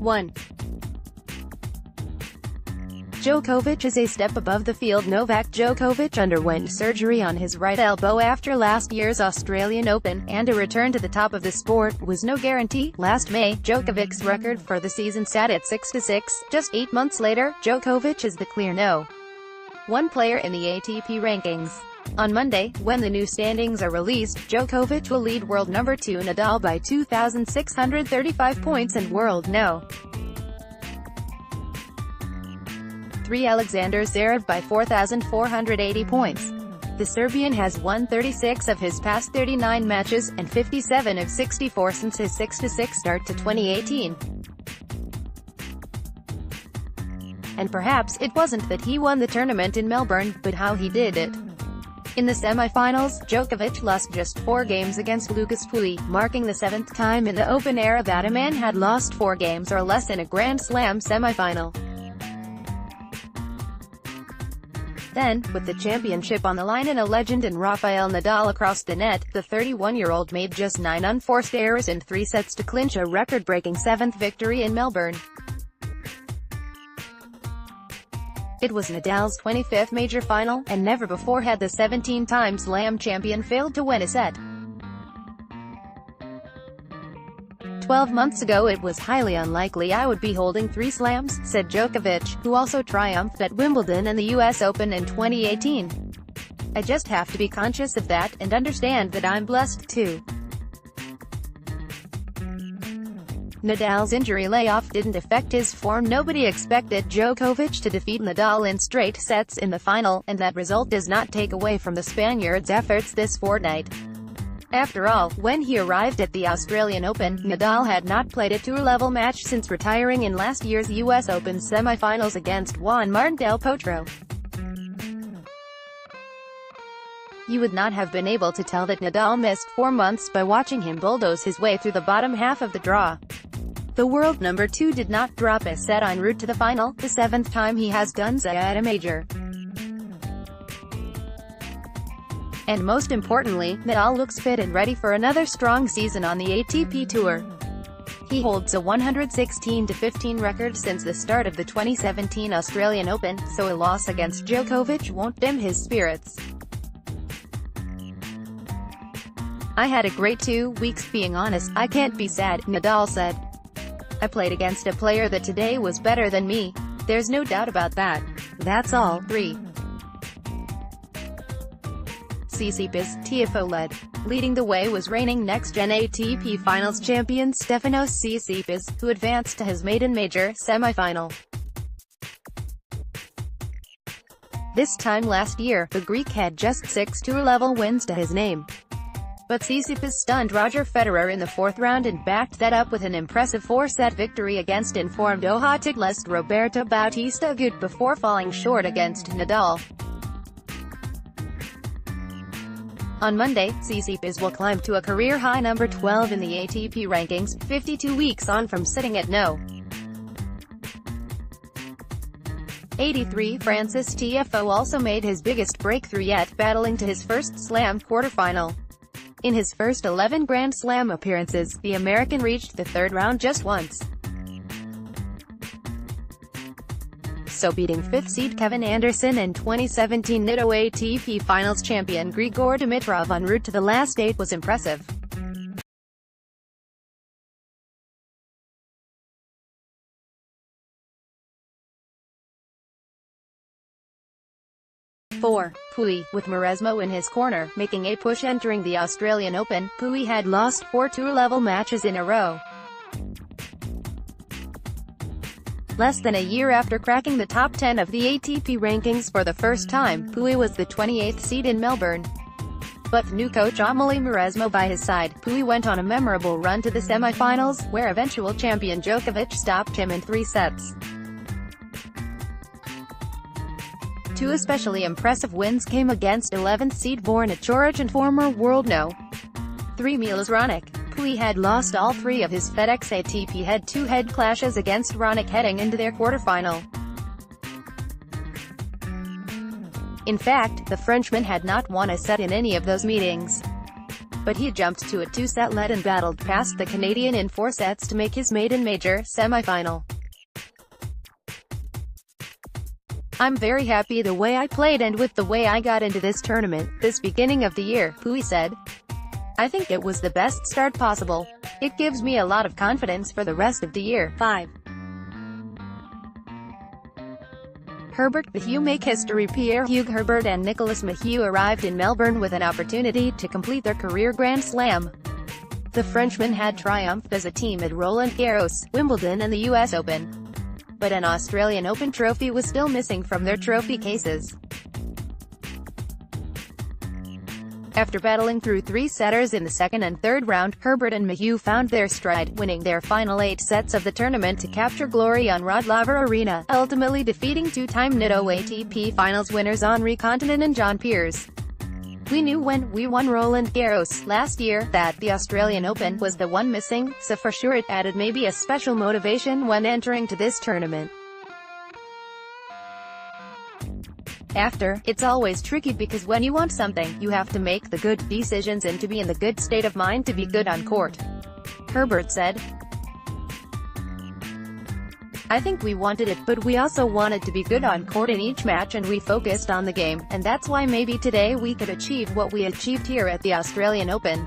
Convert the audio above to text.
1. Djokovic is a step above the field. Novak Djokovic underwent surgery on his right elbow after last year's Australian Open, and a return to the top of the sport was no guarantee. Last May, Djokovic's record for the season sat at 6-6. Just 8 months later, Djokovic is the clear no. 1 player in the ATP rankings. On Monday, when the new standings are released, Djokovic will lead world number 2 Nadal by 2,635 points and world no. 3 Alexander Zverev by 4,480 points. The Serbian has won 36 of his past 39 matches, and 57 of 64 since his 6-6 start to 2018. And perhaps it wasn't that he won the tournament in Melbourne, but how he did it. In the semi-finals, Djokovic lost just 4 games against Lucas Pouille, marking the 7th time in the Open era that a man had lost 4 games or less in a Grand Slam semi-final. Then, with the championship on the line and a legend in Rafael Nadal across the net, the 31-year-old made just 9 unforced errors in 3 sets to clinch a record-breaking 7th victory in Melbourne. It was Nadal's 25th major final, and never before had the 17-time Slam champion failed to win a set. 12 months ago it was highly unlikely I would be holding 3 slams, said Djokovic, who also triumphed at Wimbledon and the US Open in 2018. I just have to be conscious of that, and understand that I'm blessed too. Nadal's injury layoff didn't affect his form. Nobody expected Djokovic to defeat Nadal in straight sets in the final, and that result does not take away from the Spaniard's efforts this fortnight. After all, when he arrived at the Australian Open, Nadal had not played a tour-level match since retiring in last year's US Open semi-finals against Juan Martín del Potro. You would not have been able to tell that Nadal missed 4 months by watching him bulldoze his way through the bottom half of the draw. The world number 2 did not drop a set en route to the final, the 7th time he has done so at a major. And most importantly, Nadal looks fit and ready for another strong season on the ATP Tour. He holds a 116-15 record since the start of the 2017 Australian Open, so a loss against Djokovic won't dim his spirits. I had a great 2 weeks, being honest, I can't be sad, Nadal said. I played against a player that today was better than me. There's no doubt about that. That's all. 3. Tsitsipas, TFO-led. Leading the way was reigning next-gen ATP Finals champion Stefanos Tsitsipas, who advanced to his maiden major semi-final. This time last year, the Greek had just 6 tour-level wins to his name. But Tsitsipas stunned Roger Federer in the 4th round and backed that up with an impressive 4-set victory against informed Doha titleist Roberto Bautista Agut before falling short against Nadal. On Monday, Tsitsipas will climb to a career-high number 12 in the ATP rankings, 52 weeks on from sitting at no. 83. Francis Tiafoe also made his biggest breakthrough yet, battling to his first Slam quarterfinal. In his first 11 Grand Slam appearances, the American reached the 3rd round just once. So beating 5th seed Kevin Anderson and 2017 Nitto ATP Finals champion Grigor Dimitrov en route to the last 8 was impressive. Four. Pouille, with Mauresmo in his corner, making a push entering the Australian Open. Pouille had lost 4 tour-level matches in a row. Less than a year after cracking the top 10 of the ATP rankings for the first time, Pouille was the 28th seed in Melbourne. But with new coach Amelie Mauresmo by his side, Pouille went on a memorable run to the semi-finals, where eventual champion Djokovic stopped him in 3 sets. 2 especially impressive wins came against 11th seed Borna Coric and former world no. 3 Milos Raonic. Pouille had lost all 3 of his FedEx ATP head-to-head clashes against Raonic heading into their quarterfinal. In fact, the Frenchman had not won a set in any of those meetings. but he jumped to a 2-set lead and battled past the Canadian in 4 sets to make his maiden major semi-final. "I'm very happy the way I played and with the way I got into this tournament, this beginning of the year," Hui said. "I think it was the best start possible. It gives me a lot of confidence for the rest of the year." 5. Herbert Maheu make history. Pierre-Hugues Herbert and Nicolas Maheu arrived in Melbourne with an opportunity to complete their career Grand Slam. The Frenchmen had triumphed as a team at Roland Garros, Wimbledon and the US Open. But an Australian Open trophy was still missing from their trophy cases. After battling through 3 setters in the second and third round, Herbert and Maheu found their stride, winning their final 8 sets of the tournament to capture glory on Rod Laver Arena, ultimately defeating 2-time Nadal ATP Finals winners Henri Continent and John Peers. "We knew when we won Roland Garros last year that the Australian Open was the one missing, so for sure it added maybe a special motivation when entering to this tournament. After, it's always tricky because when you want something, you have to make the good decisions and to be in the good state of mind to be good on court," Herbert said. "I think we wanted it, but we also wanted to be good on court in each match and we focused on the game, and that's why maybe today we could achieve what we achieved here at the Australian Open."